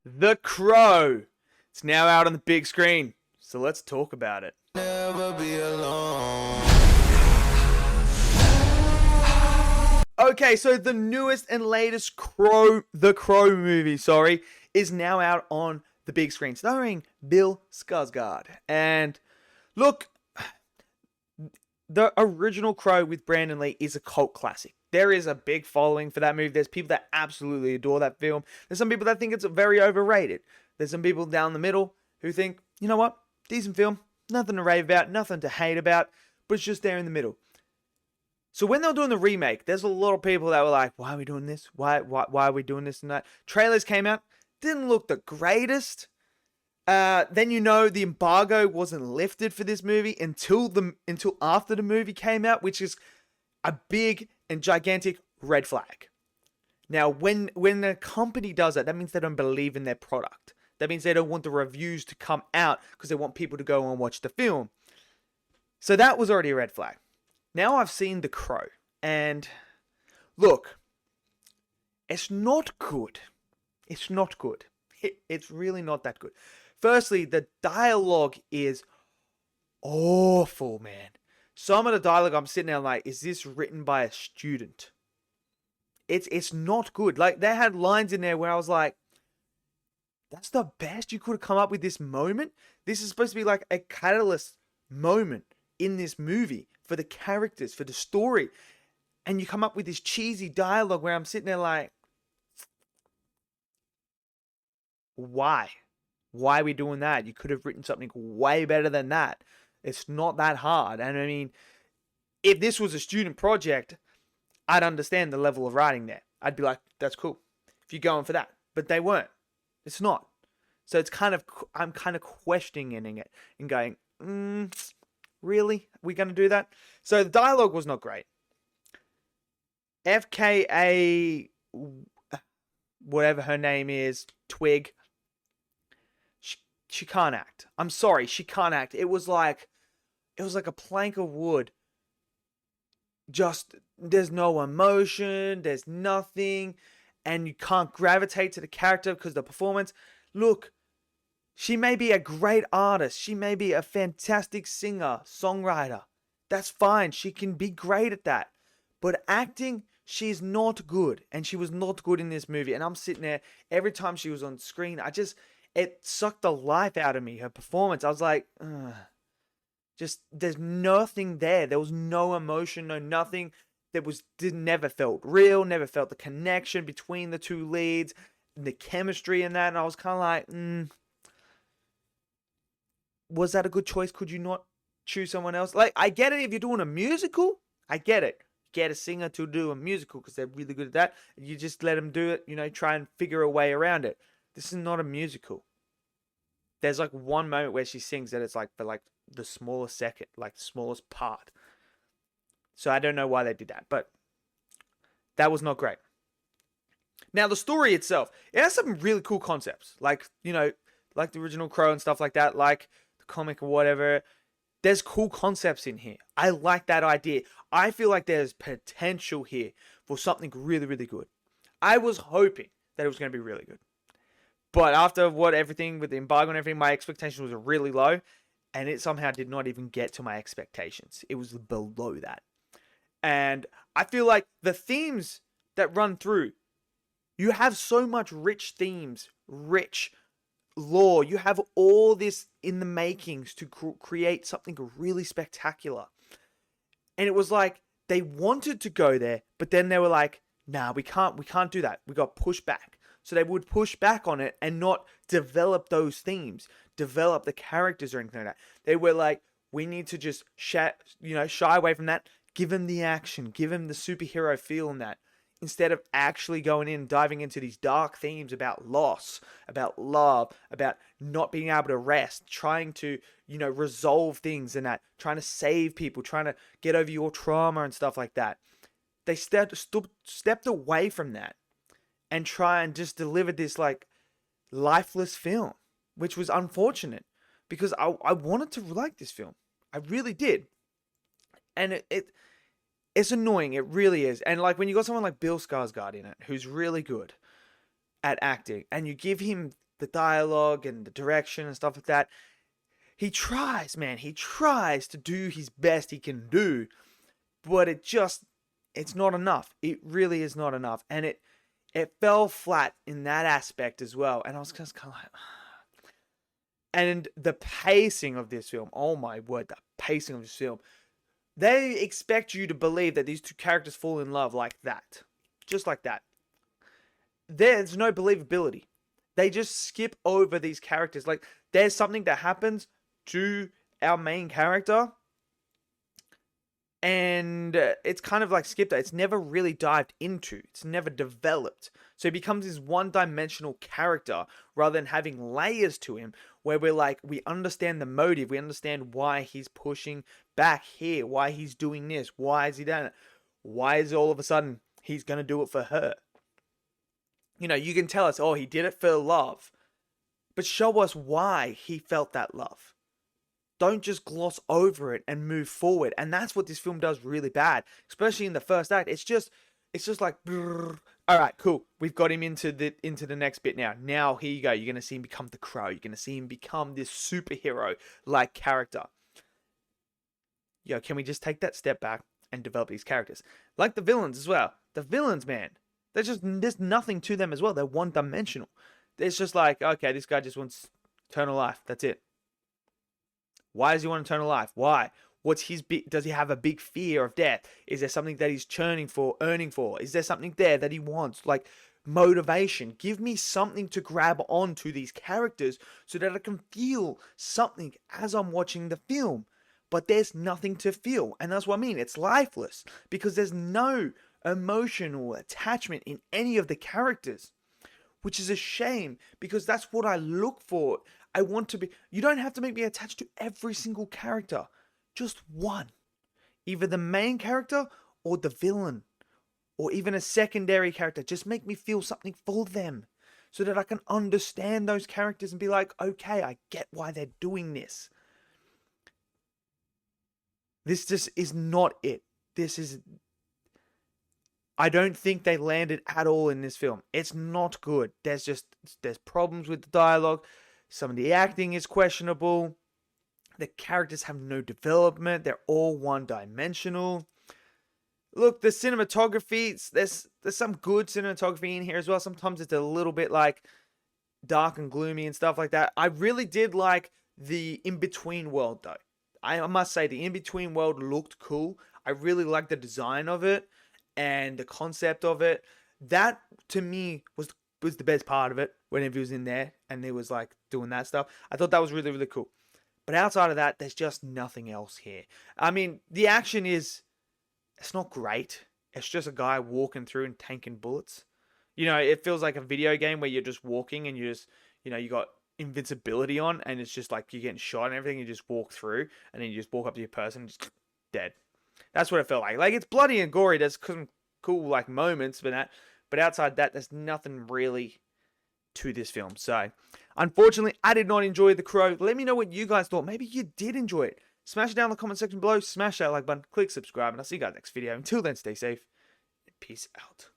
The Crow. It's now out on the big screen, so let's talk about it. Never be alone. Okay, so the newest and latest The Crow movie, is now out on the big screen, starring Bill Skarsgård. And look, the original Crow with Brandon Lee is a cult classic. There is a big following for that movie. There's people that absolutely adore that film. There's some people that think it's very overrated. There's some people down the middle who think, you know what, decent film, nothing to rave about, nothing to hate about, but it's just there in the middle. So when they were doing the remake, there's a lot of people that were like, why are we doing this? Why are we doing this and that? Trailers came out, didn't look the greatest. Then the embargo wasn't lifted for this movie until after the movie came out, which is a big and gigantic red flag. Now, when a company does that means they don't believe in their product. That means they don't want the reviews to come out because they want people to go and watch the film. So that was already a red flag. Now I've seen The Crow, and look, it's not good. It's not good. It's really not that good. Firstly, the dialogue is awful, man. Some of the dialogue I'm sitting there like, is this written by a student? It's not good. Like, they had lines in there where I was like, that's the best you could have come up with this moment? This is supposed to be like a catalyst moment in this movie for the characters, for the story. And you come up with this cheesy dialogue where I'm sitting there like, why? Why are we doing that? You could have written something way better than that. It's not that hard. And I mean, if this was a student project, I'd understand the level of writing there. I'd be like, that's cool if you're going for that. But they weren't. It's not. So I'm kind of questioning it and going, really? Are we going to do that? So the dialogue was not great. FKA, whatever her name is, Twig, she can't act. I'm sorry, she can't act. It was like a plank of wood. Just, there's no emotion, there's nothing, and you can't gravitate to the character because the performance. Look, she may be a great artist. She may be a fantastic singer, songwriter. That's fine. She can be great at that. But acting, she's not good. And she was not good in this movie. And I'm sitting there, every time she was on screen, it sucked the life out of me, her performance. I was like, ugh. Just, there's nothing there. There was no emotion, no nothing. Never felt real, never felt the connection between the two leads, the chemistry in that. And I was kind of like, was that a good choice? Could you not choose someone else? Like, I get it if you're doing a musical. I get it. Get a singer to do a musical because they're really good at that. You just let them do it, try and figure a way around it. This is not a musical. There's like one moment where she sings that it's like for like the smallest second, like the smallest part. So I don't know why they did that, but that was not great. Now the story itself, it has some really cool concepts, like like the original Crow and stuff like that, like the comic or whatever. There's cool concepts in here. I like that idea. I feel like there's potential here for something really, really good. I was hoping that it was going to be really good. But after everything with the embargo and everything, my expectation was really low. And it somehow did not even get to my expectations. It was below that. And I feel like the themes that run through, you have so much rich themes, rich lore. You have all this in the makings to create something really spectacular. And it was like they wanted to go there, but then they were like, nah, we can't do that. We got pushed back. So they would push back on it and not develop those themes, develop the characters or anything like that. They were like, we need to just shy away from that. Give him the action, give him the superhero feel in that. Instead of actually going in, diving into these dark themes about loss, about love, about not being able to rest, trying to, resolve things and that, trying to save people, trying to get over your trauma and stuff like that. They stepped away from that and try and just deliver this like lifeless film, which was unfortunate because I wanted to like this film. I really did. And it's annoying. It really is. And like when you got someone like Bill Skarsgård in it, who's really good at acting, and you give him the dialogue and the direction and stuff like that. He tries, man. He tries to do his best he can do, but it's not enough. It really is not enough, and it fell flat in that aspect as well. And I was just kind of like, and the pacing of this film, oh my word, the pacing of this film. They expect you to believe that these two characters fall in love like that, just like that. There's no believability. They just skip over these characters. Like, there's something that happens to our main character, and it's kind of like skipped. It's never really dived into. It's never developed. So he becomes this one-dimensional character rather than having layers to him, where we understand the motive, we understand why he's pushing back here, why he's doing this, why is he doing it, why is all of a sudden he's gonna do it for her. You know, you can tell us, oh, he did it for love, but show us why he felt that love. Don't just gloss over it and move forward. And that's what this film does really bad, especially in the first act. It's just like, brrr. All right, cool. We've got him into the next bit now. Now here you go. You're gonna see him become the Crow. You're gonna see him become this superhero-like character. Yo, can we just take that step back and develop these characters? Like the villains as well. The villains, man, there's nothing to them as well. They're one-dimensional. It's just like, okay, this guy just wants eternal life. That's it. Why does he want eternal life? Why? What's his does he have a big fear of death? Is there something that he's churning for, earning for? Is there something there that he wants? Like motivation. Give me something to grab onto these characters so that I can feel something as I'm watching the film. But there's nothing to feel. And that's what I mean. It's lifeless because there's no emotional attachment in any of the characters, which is a shame because that's what I look for. I want to be. You don't have to make me attached to every single character. Just one. Either the main character or the villain. Or even a secondary character. Just make me feel something for them. So that I can understand those characters and be like, okay, I get why they're doing this. This just is not it. I don't think they landed at all in this film. It's not good. There's problems with the dialogue. Some of the acting is questionable. The characters have no development. They're all one-dimensional. Look, the cinematography, there's some good cinematography in here as well. Sometimes it's a little bit like dark and gloomy and stuff like that. I really did like the in-between world though. I must say the in-between world looked cool. I really liked the design of it and the concept of it. That to me was the best part of it whenever he was in there and he was like doing that stuff. I thought that was really, really cool. But outside of that, there's just nothing else here. I mean, the action it's not great. It's just a guy walking through and tanking bullets. You know, it feels like a video game where you're just walking and you just, you know, you got invincibility on and it's just like you're getting shot and everything. You just walk through and then you just walk up to your person and just dead. That's what it felt like. Like, it's bloody and gory. There's some cool, like, moments, but outside that, there's nothing really to this film. So, unfortunately, I did not enjoy The Crow. Let me know what you guys thought. Maybe you did enjoy it. Smash it down in the comment section below. Smash that like button. Click subscribe. And I'll see you guys next video. Until then, stay safe. And peace out.